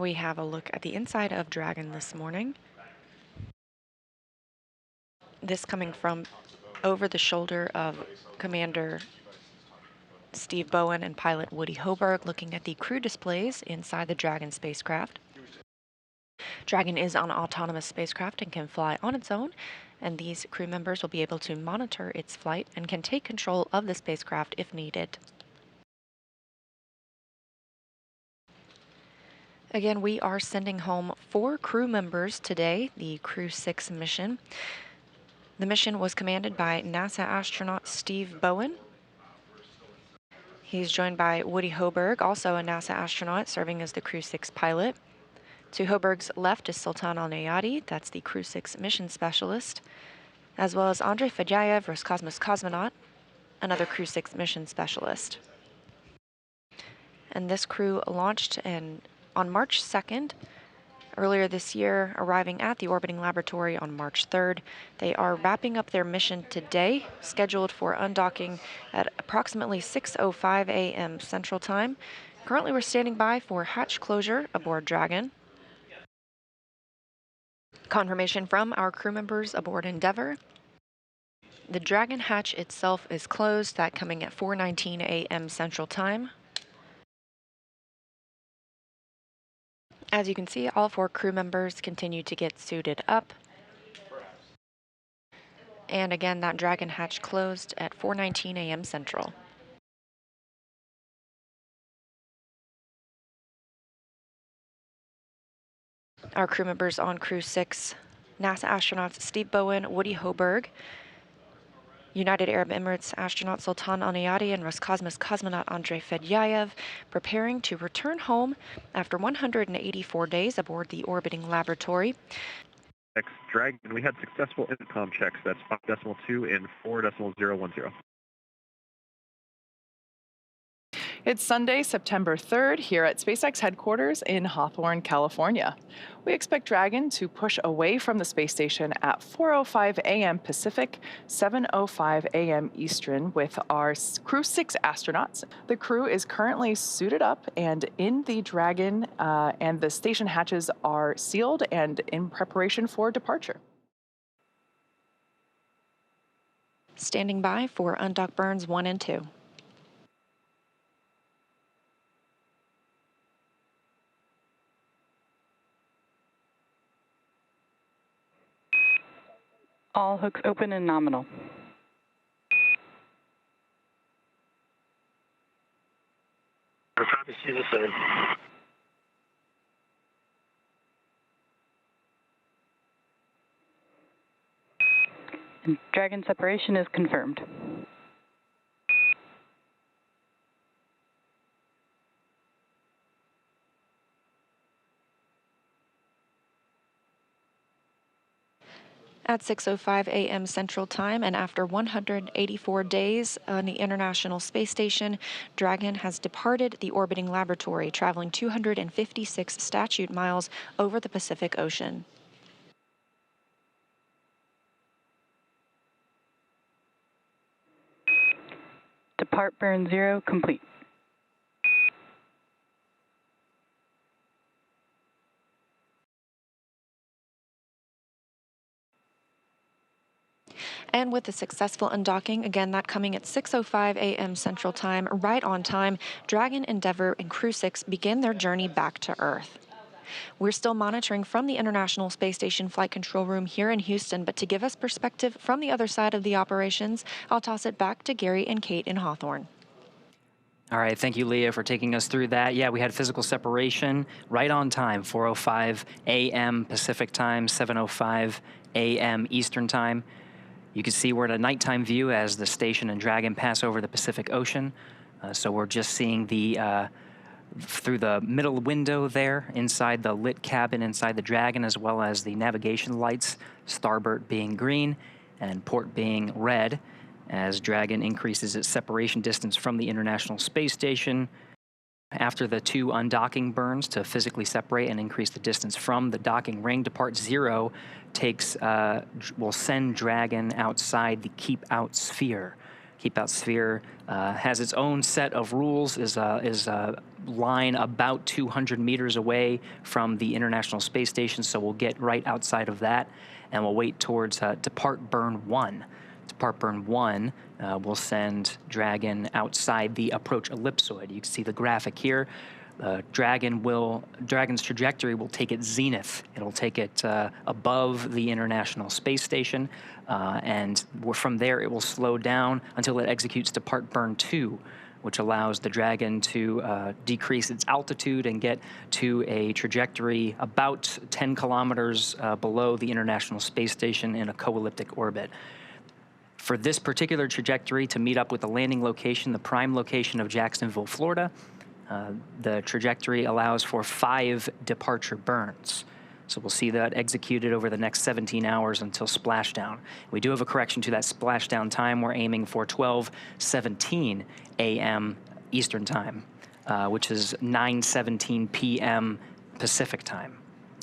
we have a look at the inside of Dragon this morning. This coming from over the shoulder of Commander Steve Bowen and pilot Woody Hoburg, looking at the crew displays inside the Dragon spacecraft. Dragon is an autonomous spacecraft and can fly on its own, and these crew members will be able to monitor its flight and can take control of the spacecraft if needed. Again, we are sending home 4 crew members today, the Crew-6 mission. The mission was commanded by NASA astronaut Steve Bowen. He's joined by Woody Hoburg, also a NASA astronaut, serving as the Crew-6 pilot. To Hoburg's left is Sultan Alneyadi, that's the Crew-6 mission specialist, as well as Andrey Fedyaev, Roscosmos cosmonaut, another Crew-6 mission specialist. And this crew launched on March 2nd, earlier this year, arriving at the orbiting laboratory on March 3rd. They are wrapping up their mission today, scheduled for undocking at approximately 6:05 a.m. Central Time. Currently, we're standing by for hatch closure aboard Dragon. Confirmation from our crew members aboard Endeavour. The Dragon hatch itself is closed, that coming at 4:19 a.m. Central Time. As you can see, all 4 crew members continue to get suited up. And again, that Dragon hatch closed at 4:19 a.m. Central. Our crew members on Crew-6, NASA astronauts Steve Bowen, Woody Hoburg, United Arab Emirates astronaut Sultan Alneyadi and Roscosmos cosmonaut Andrey Fedyaev, preparing to return home after 184 days aboard the orbiting laboratory. SpaceX Dragon, we had successful intercom checks. That's 5.2 and 4.010. It's Sunday, September 3rd, here at SpaceX headquarters in Hawthorne, California. We expect Dragon to push away from the space station at 4:05 a.m. Pacific, 7:05 a.m. Eastern with our Crew-6 astronauts. The crew is currently suited up and in the Dragon, and the station hatches are sealed and in preparation for departure. Standing by for undock burns 1 and 2. All hooks open and nominal. Copy, see the same. And Dragon separation is confirmed. At 6:05 a.m. Central Time, and after 184 days on the International Space Station, Dragon has departed the orbiting laboratory, traveling 256 statute miles over the Pacific Ocean. Depart burn 0 complete. And with the successful undocking, again, that coming at 6:05 a.m. Central Time, right on time, Dragon, Endeavour, and Crew-6 begin their journey back to Earth. We're still monitoring from the International Space Station Flight Control Room here in Houston, but to give us perspective from the other side of the operations, I'll toss it back to Gary and Kate in Hawthorne. All right, thank you, Leah, for taking us through that. Yeah, we had physical separation right on time, 4:05 a.m. Pacific time, 7:05 a.m. Eastern time. You can see we're at a nighttime view as the station and Dragon pass over the Pacific Ocean. So we're just seeing through the middle window there, inside the lit cabin inside the Dragon, as well as the navigation lights, starboard being green and port being red, as Dragon increases its separation distance from the International Space Station. After the 2 undocking burns to physically separate and increase the distance from the docking ring, depart 0 will send Dragon outside the keep out sphere. Keep Out Sphere has its own set of rules, is a line about 200 meters away from the International Space Station, so we'll get right outside of that, and we'll wait towards Depart Burn 1. Depart Burn 1 will send Dragon outside the approach ellipsoid. You can see the graphic here. Dragon's trajectory will take it zenith. It'll take it above the International Space Station, and from there it will slow down until it executes Depart Burn 2, which allows the Dragon to decrease its altitude and get to a trajectory about 10 kilometers below the International Space Station in a co-elliptic orbit. For this particular trajectory to meet up with the landing location, the prime location of Jacksonville, Florida, the trajectory allows for 5 departure burns. So we'll see that executed over the next 17 hours until splashdown. We do have a correction to that splashdown time. We're aiming for 12:17 a.m. Eastern Time, which is 9:17 p.m. Pacific Time.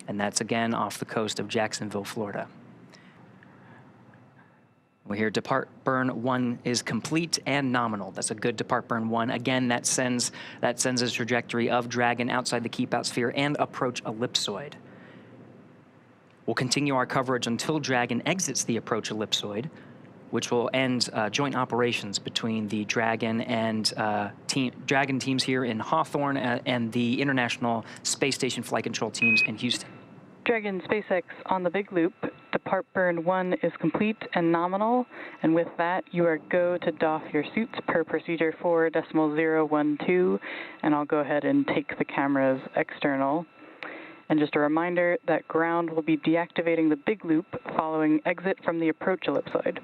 And that's again off the coast of Jacksonville, Florida. We hear Depart Burn 1 is complete and nominal. That's a good Depart Burn 1. Again, that sends a trajectory of Dragon outside the Keep Out Sphere and approach ellipsoid. We'll continue our coverage until Dragon exits the approach ellipsoid, which will end joint operations between the Dragon and Dragon teams here in Hawthorne and the International Space Station Flight Control teams in Houston. Dragon SpaceX on the big loop. Depart Burn 1 is complete and nominal, and with that, you are go to doff your suits per procedure 4.012, and I'll go ahead and take the cameras external. And just a reminder that ground will be deactivating the big loop following exit from the approach ellipsoid.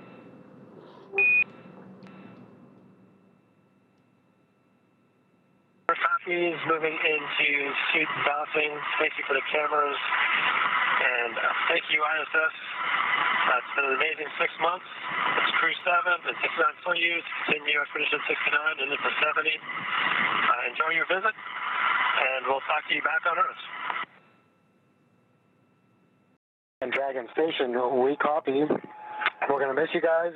Copies moving into suit doffing, spacing for the cameras, and thank you, ISS. It's been an amazing 6 months. It's Crew-7 and 69 Soyuz, continue Expedition 69 and into 70. Enjoy your visit, and we'll talk to you back on Earth. And Dragon Station, we copy. We're going to miss you guys,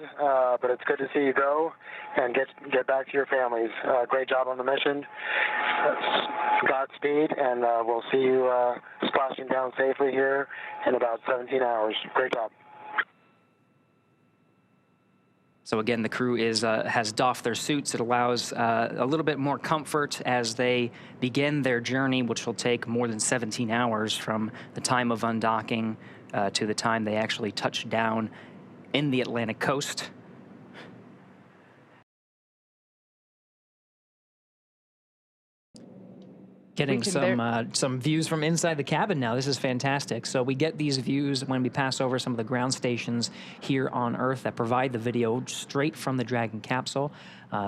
but it's good to see you go and get back to your families. Great job on the mission. Godspeed, and we'll see you splashing down safely here in about 17 hours. Great job. So again, the crew has doffed their suits. It allows a little bit more comfort as they begin their journey, which will take more than 17 hours from the time of undocking to the time they actually touch down in the Atlantic coast. Getting some views from inside the cabin now. This is fantastic. So we get these views when we pass over some of the ground stations here on Earth that provide the video straight from the Dragon capsule.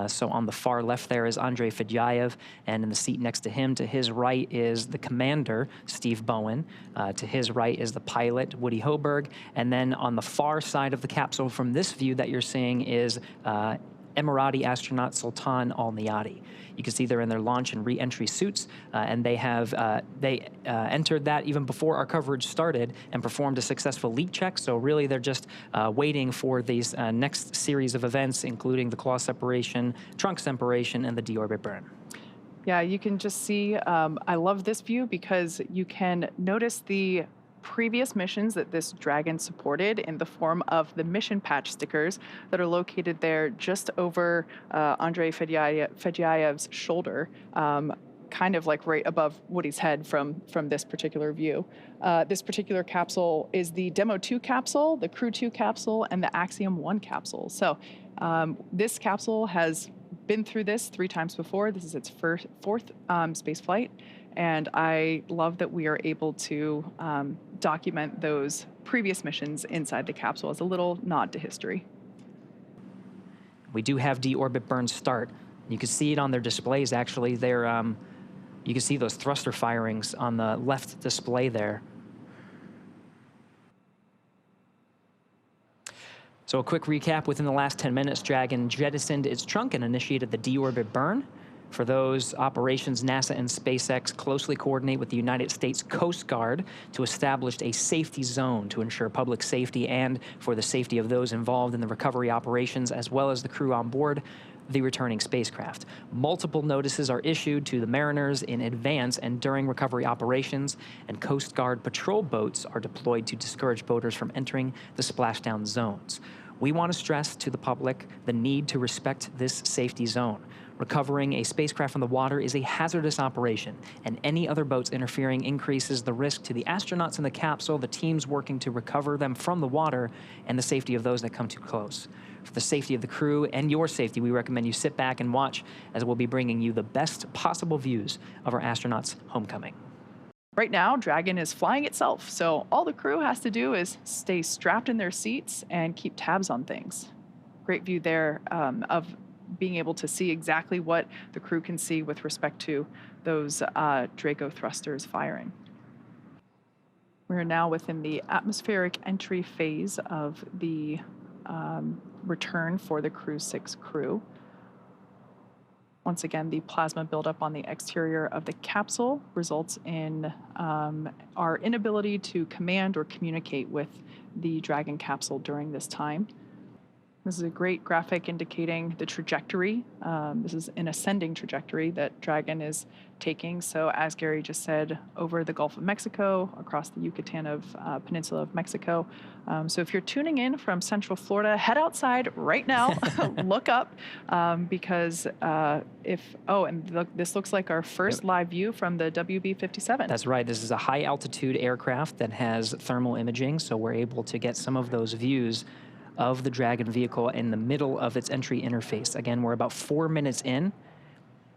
So on the far left there is Andrey Fedyaev, and in the seat next to him, to his right is the commander, Steve Bowen. To his right is the pilot, Woody Hoburg. And then on the far side of the capsule from this view that you're seeing is Emirati astronaut Sultan Alneyadi. You can see they're in their launch and re-entry suits, and they have entered that even before our coverage started and performed a successful leak check. So really, they're just waiting for these next series of events, including the claw separation, trunk separation, and the deorbit burn. Yeah, you can just see, I love this view because you can notice the previous missions that this Dragon supported in the form of the mission patch stickers that are located there just over Andrey Fedyaev's shoulder, kind of like right above Woody's head from this particular view. This particular capsule is the Demo 2 capsule, the Crew 2 capsule, and the Axiom 1 capsule. So this capsule has been through this 3 times before. This is its fourth space flight. And I love that we are able to document those previous missions inside the capsule as a little nod to history. We do have deorbit burn start. You can see it on their displays, actually. They're, you can see those thruster firings on the left display there. So a quick recap. Within the last 10 minutes, Dragon jettisoned its trunk and initiated the deorbit burn. For those operations, NASA and SpaceX closely coordinate with the United States Coast Guard to establish a safety zone to ensure public safety and for the safety of those involved in the recovery operations, as well as the crew on board the returning spacecraft. Multiple notices are issued to the mariners in advance and during recovery operations, and Coast Guard patrol boats are deployed to discourage boaters from entering the splashdown zones. We want to stress to the public the need to respect this safety zone. Recovering a spacecraft from the water is a hazardous operation, and any other boats interfering increases the risk to the astronauts in the capsule, the teams working to recover them from the water, and the safety of those that come too close. For the safety of the crew and your safety, we recommend you sit back and watch as we'll be bringing you the best possible views of our astronauts' homecoming. Right now, Dragon is flying itself, so all the crew has to do is stay strapped in their seats and keep tabs on things. Great view there of being able to see exactly what the crew can see with respect to those Draco thrusters firing. We're now within the atmospheric entry phase of the return for the Crew-6 crew. Once again, the plasma buildup on the exterior of the capsule results in our inability to command or communicate with the Dragon capsule during this time. This is a great graphic indicating the trajectory. This is an ascending trajectory that Dragon is taking. So as Gary just said, over the Gulf of Mexico, across the Yucatan Peninsula of Mexico. So if you're tuning in from Central Florida, head outside right now, look up, because this looks like our first live view from the WB-57. That's right. This is a high altitude aircraft that has thermal imaging, so we're able to get some of those views of the Dragon vehicle in the middle of its entry interface. Again, we're about 4 minutes in.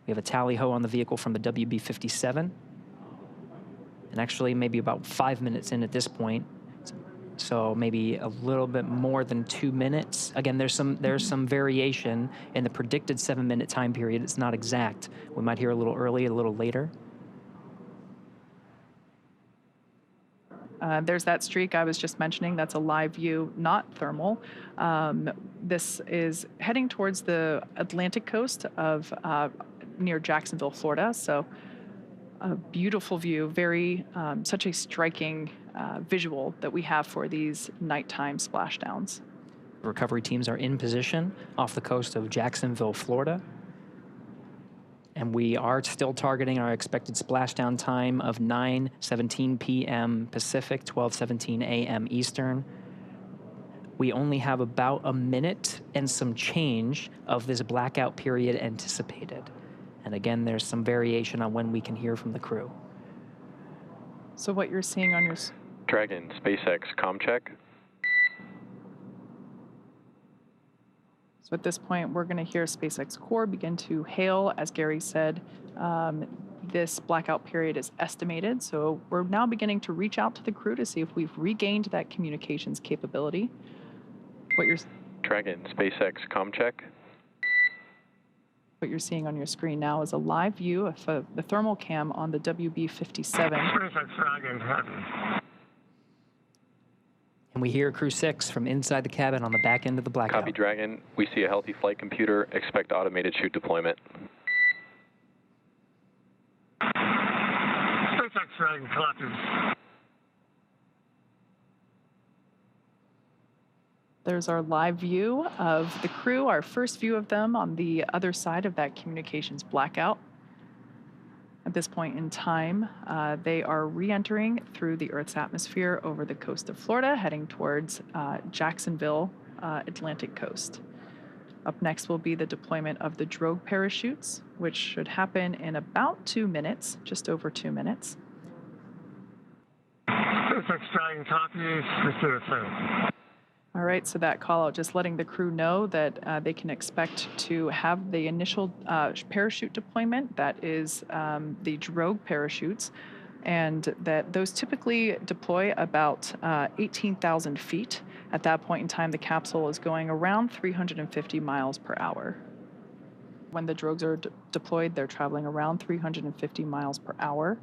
We have a tally-ho on the vehicle from the WB-57. And actually maybe about 5 minutes in at this point. So maybe a little bit more than 2 minutes. Again, there's some variation in the predicted 7-minute time period. It's not exact. We might hear a little early, a little later. There's that streak I was just mentioning. That's a live view, not thermal. This is heading towards the Atlantic coast of near Jacksonville, Florida. So a beautiful view, such a striking visual that we have for these nighttime splashdowns. Recovery teams are in position off the coast of Jacksonville, Florida. And we are still targeting our expected splashdown time of 9:17 p.m. Pacific, 12:17 a.m. Eastern. We only have about a minute and some change of this blackout period anticipated. And again, there's some variation on when we can hear from the crew. So what you're seeing on your... Dragon, SpaceX, comm check. So at this point, we're going to hear SpaceX Core begin to hail. As Gary said, this blackout period is estimated. So we're now beginning to reach out to the crew to see if we've regained that communications capability. Dragon, SpaceX, comm check. What you're seeing on your screen now is a live view of the thermal cam on the WB-57. SpaceX Dragon, And we hear Crew-6 from inside the cabin on the back end of the blackout. Copy, Dragon. We see a healthy flight computer. Expect automated chute deployment. SpaceX Dragon collected. There's our live view of the crew, our first view of them on the other side of that communications blackout. At this point in time, they are re-entering through the Earth's atmosphere over the coast of Florida, heading towards Jacksonville, Atlantic coast. Up next will be the deployment of the drogue parachutes, which should happen in about 2 minutes, just over 2 minutes. SpaceX Dragon copies, receive it through. All right, so that call out, just letting the crew know that they can expect to have the initial parachute deployment, that is the drogue parachutes, and that those typically deploy about 18,000 feet. At that point in time, the capsule is going around 350 miles per hour. When the drogues are deployed, they're traveling around 350 miles per hour.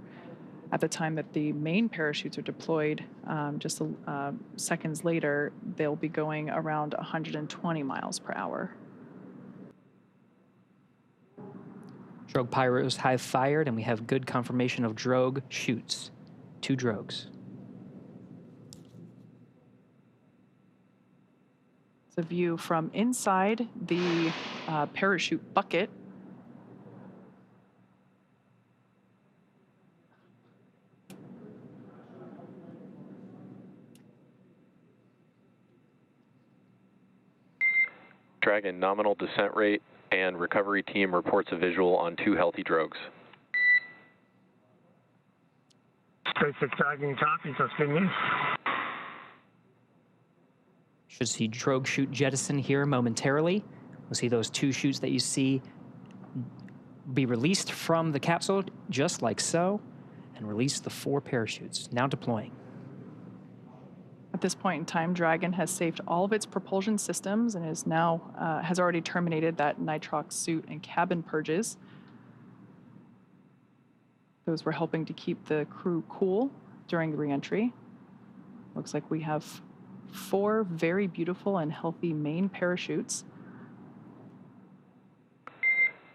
At the time that the main parachutes are deployed, just seconds later, they'll be going around 120 miles per hour. Drogue pyros have fired, and we have good confirmation of drogue shoots. 2 drogues. It's a view from inside the parachute bucket. Dragon, nominal descent rate and recovery team reports a visual on 2 healthy drogues. SpaceX Dragon copies, that's good news. Should see drogue chute jettison here momentarily. We'll see those 2 chutes that you see be released from the capsule, just like so, and release the 4 parachutes, now deploying. At this point in time, Dragon has saved all of its propulsion systems and is now has already terminated that nitrox suit and cabin purges. Those were helping to keep the crew cool during the reentry. Looks like we have 4 very beautiful and healthy main parachutes.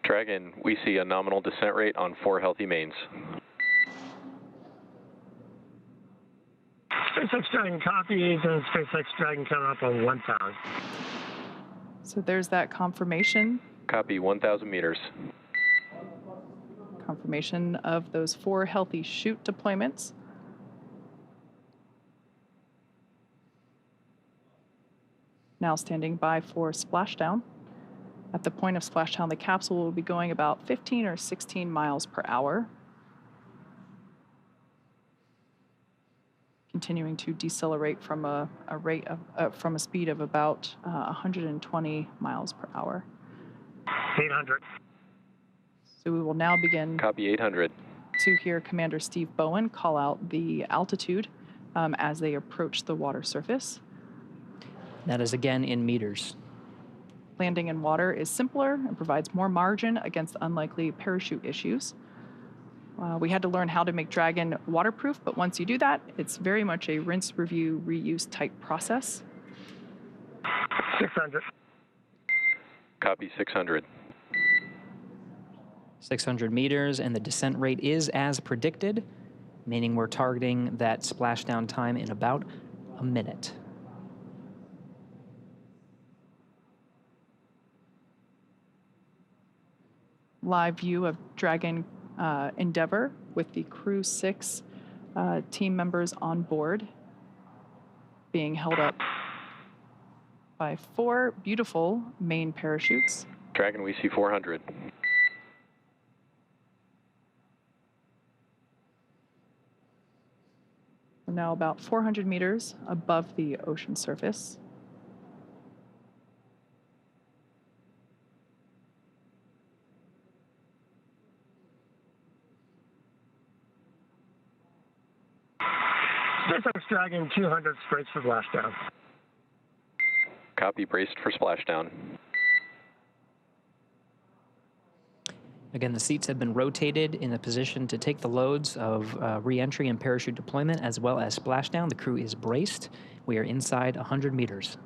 Dragon, we see a nominal descent rate on 4 healthy mains. SpaceX Dragon copies, and SpaceX Dragon coming up on 1,000. So there's that confirmation. Copy, 1,000 meters. Confirmation of those 4 healthy chute deployments. Now standing by for splashdown. At the point of splashdown, the capsule will be going about 15 or 16 miles per hour. Continuing to decelerate from a rate of from a speed of about 120 miles per hour. 800. So we will now begin. Copy, 800. To hear Commander Steve Bowen call out the altitude as they approach the water surface. That is again in meters. Landing in water is simpler and provides more margin against unlikely parachute issues. We had to learn how to make Dragon waterproof, but once you do that, it's very much a rinse, review, reuse type process. 600. Copy, 600. 600 meters, and the descent rate is as predicted, meaning we're targeting that splashdown time in about a minute. Live view of Dragon Endeavour with the Crew-6 team members on board, being held up by 4 beautiful main parachutes. Dragon, we see 400. We're now about 400 meters above the ocean surface. SpaceX Dragon 200 braced for splashdown. Copy, braced for splashdown. Again, the seats have been rotated in a position to take the loads of re-entry and parachute deployment as well as splashdown. The crew is braced. We are inside 100 meters.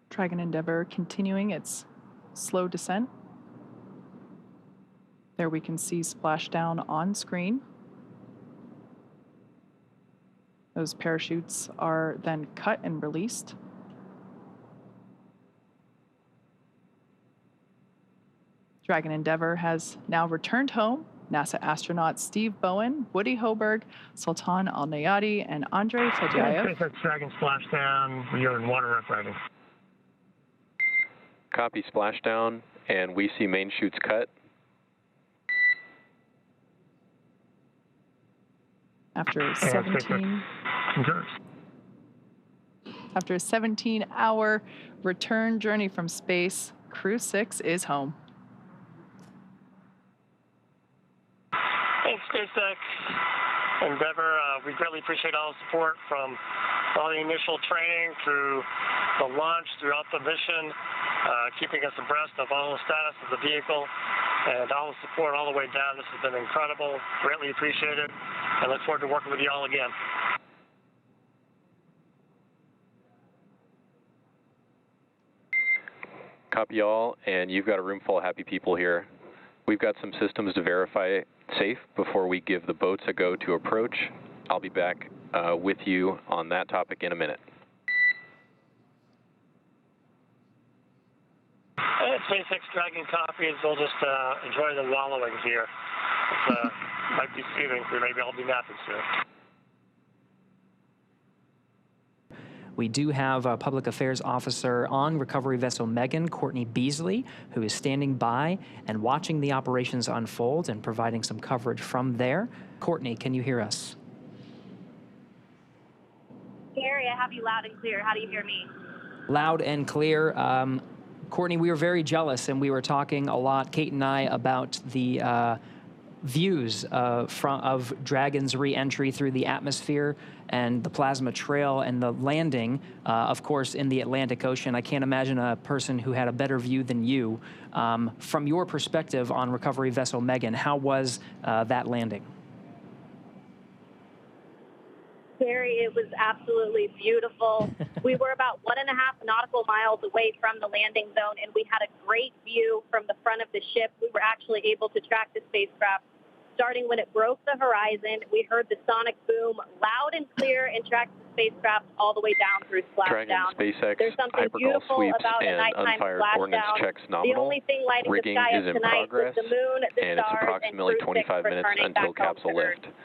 Dragon Endeavour continuing its slow descent. There we can see splashdown on screen. Those parachutes are then cut and released. Dragon Endeavour has now returned home. NASA astronauts Steve Bowen, Woody Hoburg, Sultan Alneyadi, and Andrey Fedyaev. SpaceX Dragon splashdown. We are in water rough riding. Copy, splashdown, and we see main chutes cut. After a 17-hour return journey from space, Crew-6 is home. Thanks, SpaceX Endeavour. We greatly appreciate all the support from all the initial training through the launch, throughout the mission, keeping us abreast of all the status of the vehicle, and all the support all the way down. This has been incredible. Greatly appreciated. I look forward to working with you all again. Copy all, and you've got a room full of happy people here. We've got some systems to verify safe before we give the boats a go to approach. I'll be back with you on that topic in a minute. SpaceX Dragon copies. We'll just enjoy the wallowing here. It might be soothing, so maybe I'll be napping soon. We do have a Public Affairs Officer on Recovery Vessel Megan, Courtney Beasley, who is standing by and watching the operations unfold and providing some coverage from there. Courtney, can you hear us? Gary, I have you loud and clear. How do you hear me? Loud and clear. Courtney, we were very jealous, and we were talking a lot, Kate and I, about the views of Dragon's re-entry through the atmosphere and the plasma trail and the landing, of course, in the Atlantic Ocean. I can't imagine a person who had a better view than you. From your perspective on Recovery Vessel Megan, how was that landing? Gary, it was absolutely beautiful. We were about 1.5 nautical miles away from the landing zone, and we had a great view from the front of the ship. We were actually able to track the spacecraft. Starting when it broke the horizon, we heard the sonic boom loud and clear and tracked the spacecraft all the way down through splashdown. SpaceX, There's something hypergol beautiful sweeps about a and nighttime unfired ordnance splashdown. checks nominal. The only thing lighting the Rigging sky is up in tonight progress, was the moon, the and it's stars, approximately and Crew-6 25 minutes returning until back home capsule to Earth. lift.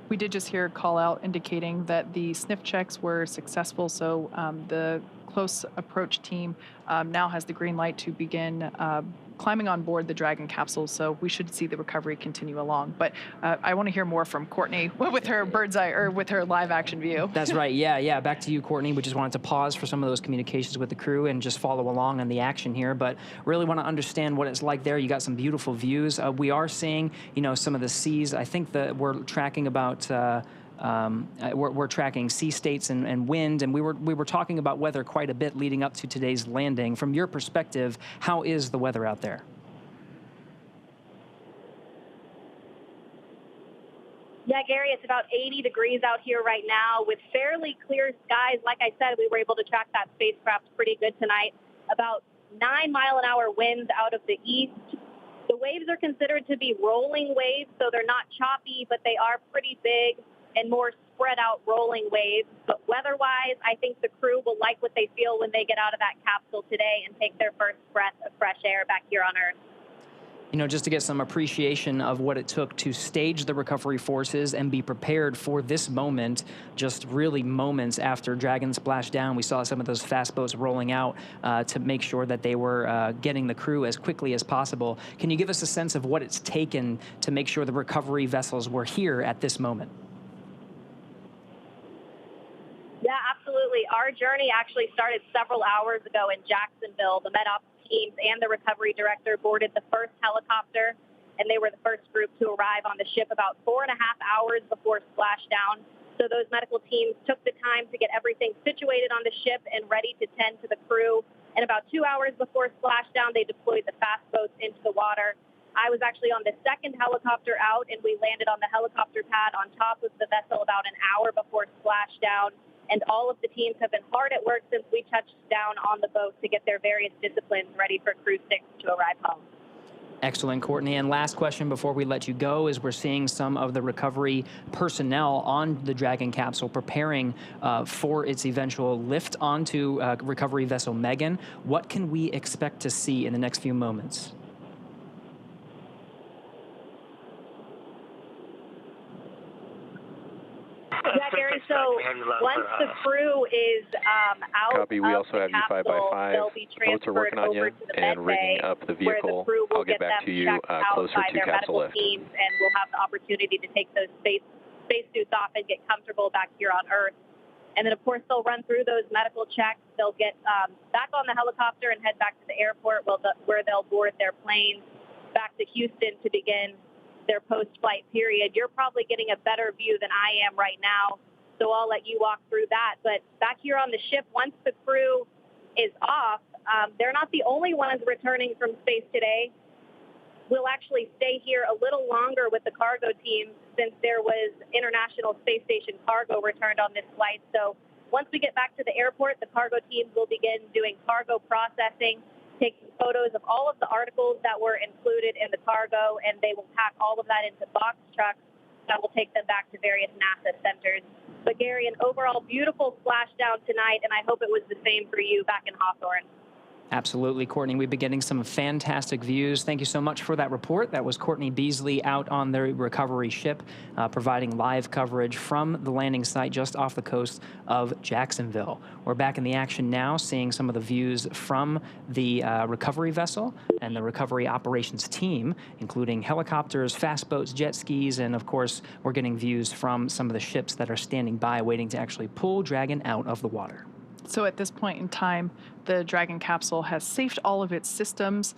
We did just hear a call out indicating that the sniff checks were successful, so the close approach team now has the green light to begin climbing on board the Dragon capsule, so we should see the recovery continue along. But I want to hear more from Courtney with her bird's eye, or with her live action view. That's right. Yeah. Back to you, Courtney. We just wanted to pause for some of those communications with the crew and just follow along on the action here. But really want to understand what it's like there. You got some beautiful views. We are seeing, some of the seas. I think that we're tracking about. We're tracking sea states and wind, and we were talking about weather quite a bit leading up to today's landing. From your perspective, how is the weather out there? Yeah, Gary, it's about 80 degrees out here right now with fairly clear skies. Like I said, we were able to track that spacecraft pretty good tonight. About 9-mile-an-hour winds out of the east. The waves are considered to be rolling waves, so they're not choppy, but they are pretty big and more spread out rolling waves. But weather-wise, I think the crew will like what they feel when they get out of that capsule today and take their first breath of fresh air back here on Earth. Just to get some appreciation of what it took to stage the recovery forces and be prepared for this moment, just really moments after Dragon splashed down. We saw some of those fast boats rolling out to make sure that they were getting the crew as quickly as possible. Can you give us a sense of what it's taken to make sure the recovery vessels were here at this moment? Yeah, absolutely. Our journey actually started several hours ago in Jacksonville. The MedOps teams and the recovery director boarded the first helicopter, and they were the first group to arrive on the ship about 4.5 hours before splashdown. So those medical teams took the time to get everything situated on the ship and ready to tend to the crew. And about 2 hours before splashdown, they deployed the fast boats into the water. I was actually on the second helicopter out, and we landed on the helicopter pad on top of the vessel about an hour before splashdown. And all of the teams have been hard at work since we touched down on the boat to get their various disciplines ready for Crew-6 to arrive home. Excellent, Courtney. And last question before we let you go is we're seeing some of the recovery personnel on the Dragon capsule preparing for its eventual lift onto recovery vessel Megan. What can we expect to see in the next few moments? Yeah, Gary, so once the crew is out Copy. We of also the have you 5 by capsule, 5. they'll be Boats are working transferred on you over to the and med rigging bay, up the where the vehicle. crew will I'll get back them to you checked out closer by to their capsule medical lift. teams, and we'll have the opportunity to take those space suits off and get comfortable back here on Earth. And then, of course, they'll run through those medical checks. They'll get back on the helicopter and head back to the airport where they'll board their plane back to Houston to begin their post-flight period. You're probably getting a better view than I am right now, so I'll let you walk through that. But back here on the ship, once the crew is off, they're not the only ones returning from space today. we'll actually stay here a little longer with the cargo team since there was International Space Station cargo returned on this flight. So once we get back to the airport, the cargo teams will begin doing cargo processing, taking photos of all of the articles that were included in the cargo, and they will pack all of that into box trucks that will take them back to various NASA centers. But Gary, an overall beautiful splashdown tonight, and I hope it was the same for you back in Hawthorne. Absolutely, Courtney. We've been getting some fantastic views. Thank you so much for that report. That was Courtney Beasley out on the recovery ship, providing live coverage from the landing site just off the coast of Jacksonville. We're back in the action now, seeing some of the views from the recovery vessel and the recovery operations team, including helicopters, fast boats, jet skis, and of course, we're getting views from some of the ships that are standing by waiting to actually pull Dragon out of the water. So at this point in time, the Dragon capsule has safed all of its systems.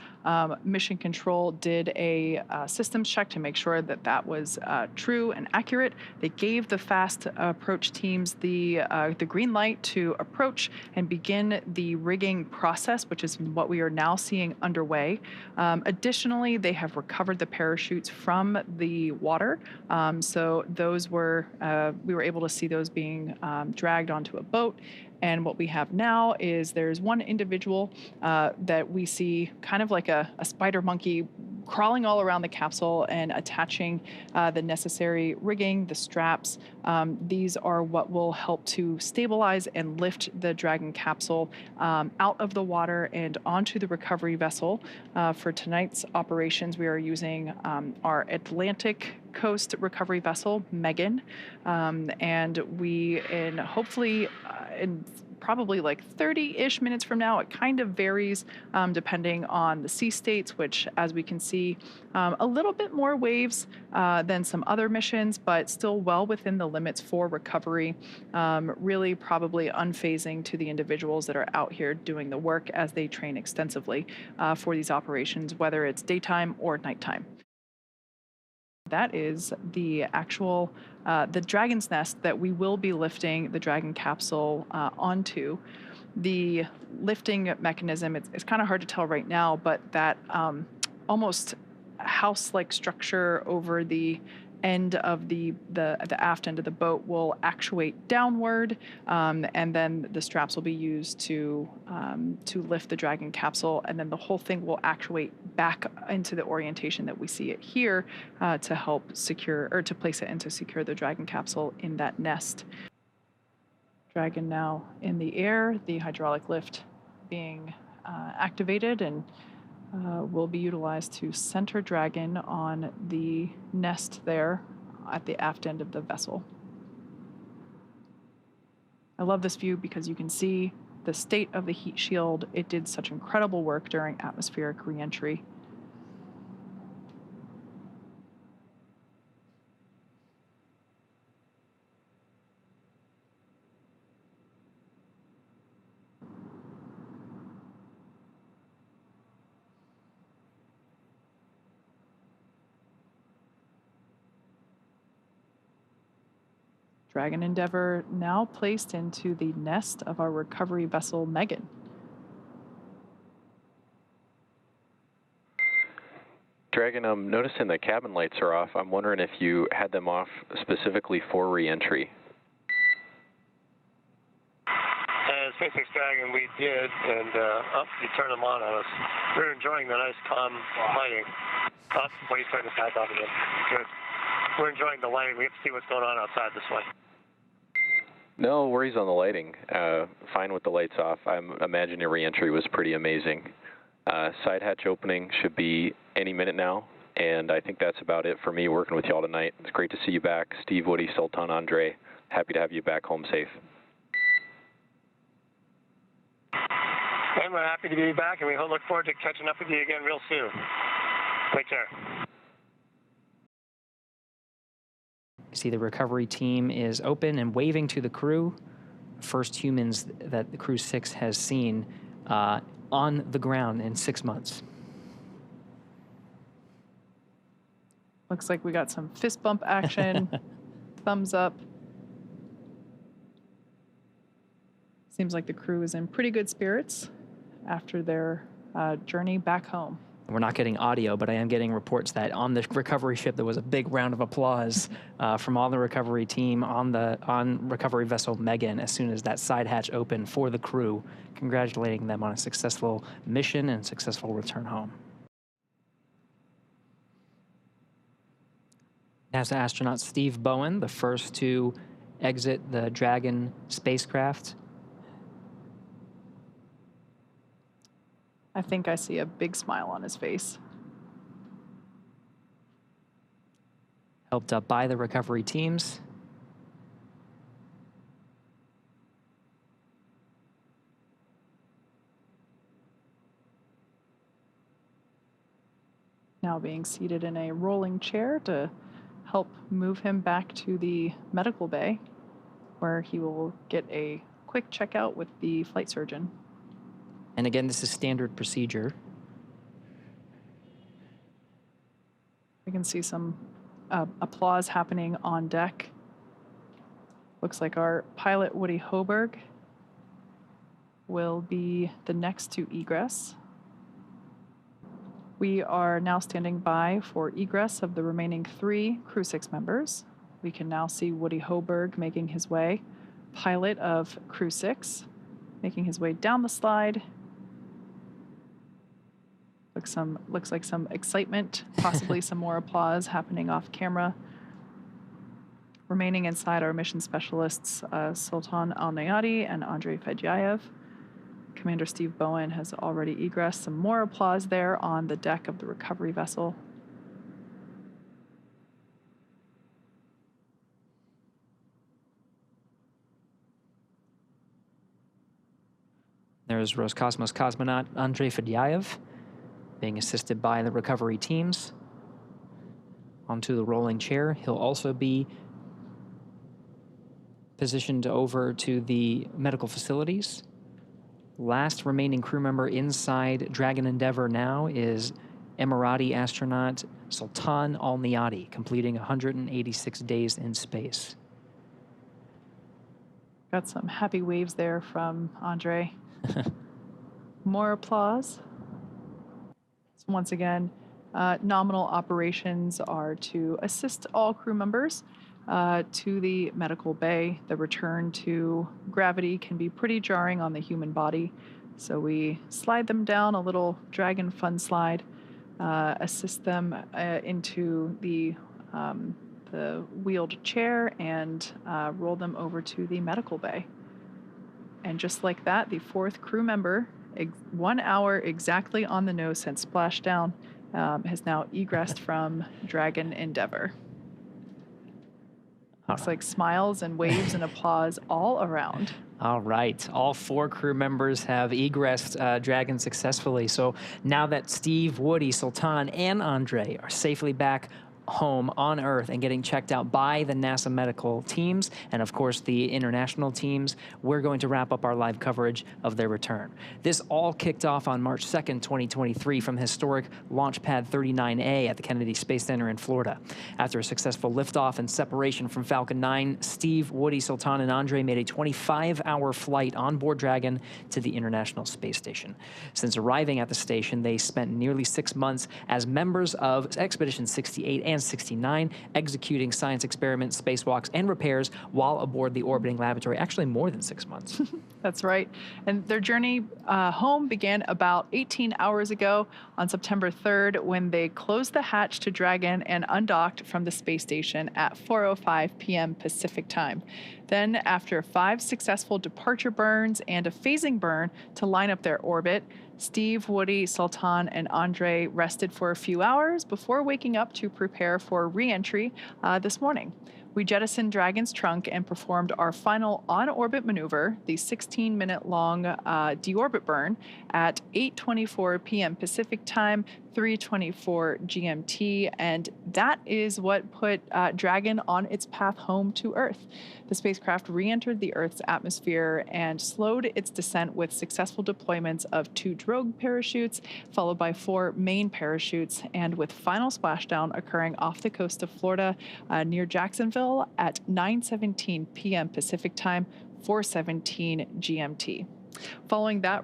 Mission Control did a systems check to make sure that that was true and accurate. They gave the fast approach teams the green light to approach and begin the rigging process, which is what we are now seeing underway. Additionally, they have recovered the parachutes from the water. So those were, we were able to see those being dragged onto a boat. And what we have now is there's one individual that we see kind of like a spider monkey crawling all around the capsule and attaching the necessary rigging, the straps. These are what will help to stabilize and lift the Dragon capsule out of the water and onto the recovery vessel. For tonight's operations, we are using our Atlantic Coast recovery vessel, Megan, and we, in hopefully in probably like 30-ish minutes from now, it kind of varies depending on the sea states, which, as we can see, a little bit more waves than some other missions, but still well within the limits for recovery, really probably unfazing to the individuals that are out here doing the work as they train extensively for these operations, whether it's daytime or nighttime. That is the actual, the Dragon's nest that we will be lifting the Dragon capsule onto. The lifting mechanism, it's kind of hard to tell right now, but that almost house-like structure over the end of the aft end of the boat will actuate downward, and then the straps will be used to lift the Dragon capsule, and then the whole thing will actuate back into the orientation that we see it here to help secure, or to place it and to secure the Dragon capsule in that nest. Dragon now in the air, the hydraulic lift being activated, and will be utilized to center Dragon on the nest there at the aft end of the vessel. I love this view because you can see the state of the heat shield. It did such incredible work during atmospheric reentry. Dragon Endeavour now placed into the nest of our recovery vessel, Megan. Dragon, I'm noticing the cabin lights are off. I'm wondering if you had them off specifically for re-entry. SpaceX Dragon, we did, and you turned them on us. We were enjoying the nice calm lighting. Wait, you turn the back off again. Good. We're enjoying the lighting. We have to see what's going on outside this way. No worries on the lighting. Fine with the lights off. I imagine your re-entry was pretty amazing. Side hatch opening should be any minute now, and I think that's about it for me working with y'all tonight. It's great to see you back. Steve, Woody, Sultan, Andrey, happy to have you back home safe. And we're happy to be back, and we look forward to catching up with you again real soon. Take care. See, the recovery team is open and waving to the crew. First humans that the Crew-6 has seen on the ground in 6 months. Looks like we got some fist bump action, thumbs up. Seems like the crew is in pretty good spirits after their journey back home. We're not getting audio, but I am getting reports that on the recovery ship there was a big round of applause from all the recovery team on recovery vessel Megan as soon as that side hatch opened for the crew, congratulating them on a successful mission and successful return home. NASA astronaut Steve Bowen, the first to exit the Dragon spacecraft. I think I see a big smile on his face. Helped up by the recovery teams. Now being seated in a rolling chair to help move him back to the medical bay, where he will get a quick checkout with the flight surgeon. And again, this is standard procedure. We can see some applause happening on deck. Looks like our pilot, Woody Hoburg, will be the next to egress. We are now standing by for egress of the remaining 3 Crew-6 members. We can now see Woody Hoburg making his way, pilot of Crew-6, making his way down the slide. Looks like some excitement, possibly some more applause happening off camera. Remaining inside are mission specialists Sultan Alneyadi and Andrey Fedyaev. Commander Steve Bowen has already egressed. Some more applause there on the deck of the recovery vessel. There's Roscosmos cosmonaut Andrey Fedyaev being assisted by the recovery teams onto the rolling chair. He'll also be positioned over to the medical facilities. Last remaining crew member inside Dragon Endeavour now is Emirati astronaut Sultan Alneyadi, completing 186 days in space. Got some happy waves there from Andrey. More applause. So once again, nominal operations are to assist all crew members to the medical bay. The return to gravity can be pretty jarring on the human body, so we slide them down a little Dragon fun slide, assist them into the wheeled chair, and roll them over to the medical bay. And just like that, the 4th crew member, 1 hour exactly on the nose since splashdown, has now egressed from Dragon Endeavour. Looks like smiles and waves and applause all around. All right. All 4 crew members have egressed Dragon successfully. So now that Steve, Woody, Sultan, and Andrey are safely back home on Earth and getting checked out by the NASA medical teams and, of course, the international teams, we're going to wrap up our live coverage of their return. This all kicked off on March 2nd, 2023 from historic Launch Pad 39A at the Kennedy Space Center in Florida. After a successful liftoff and separation from Falcon 9, Steve, Woody, Sultan, and Andrey made a 25-hour flight on board Dragon to the International Space Station. Since arriving at the station, they spent nearly 6 months as members of Expedition 68 and 69, executing science experiments, spacewalks, and repairs while aboard the orbiting laboratory. Actually, more than 6 months. That's right. And their journey home began about 18 hours ago on September 3rd when they closed the hatch to Dragon and undocked from the space station at 4:05 p.m. Pacific time. Then, after 5 successful departure burns and a phasing burn to line up their orbit, Steve, Woody, Sultan, and Andrey rested for a few hours before waking up to prepare for re-entry this morning. We jettisoned Dragon's trunk and performed our final on-orbit maneuver, the 16-minute-long deorbit burn, at 8:24 p.m. Pacific time, 3:24 GMT, and that is what put Dragon on its path home to Earth. The spacecraft re-entered the Earth's atmosphere and slowed its descent with successful deployments of 2 drogue parachutes, followed by 4 main parachutes, and with final splashdown occurring off the coast of Florida near Jacksonville at 9:17 p.m. Pacific time, 4:17 GMT. Following that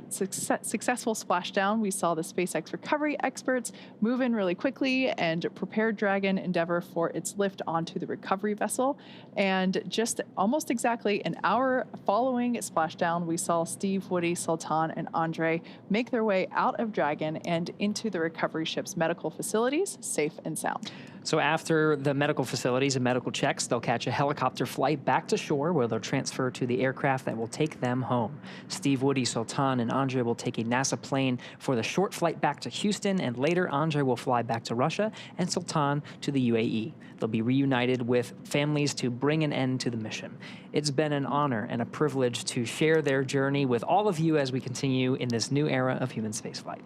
successful splashdown, we saw the SpaceX recovery experts move in really quickly and prepare Dragon Endeavour for its lift onto the recovery vessel. And just almost exactly an hour following splashdown, we saw Steve, Woody, Sultan, and Andrey make their way out of Dragon and into the recovery ship's medical facilities, safe and sound. So after the medical facilities and medical checks, they'll catch a helicopter flight back to shore where they'll transfer to the aircraft that will take them home. Steve, Woody, Sultan, and Andrey will take a NASA plane for the short flight back to Houston, and later Andrey will fly back to Russia and Sultan to the UAE. They'll be reunited with families to bring an end to the mission. It's been an honor and a privilege to share their journey with all of you as we continue in this new era of human spaceflight.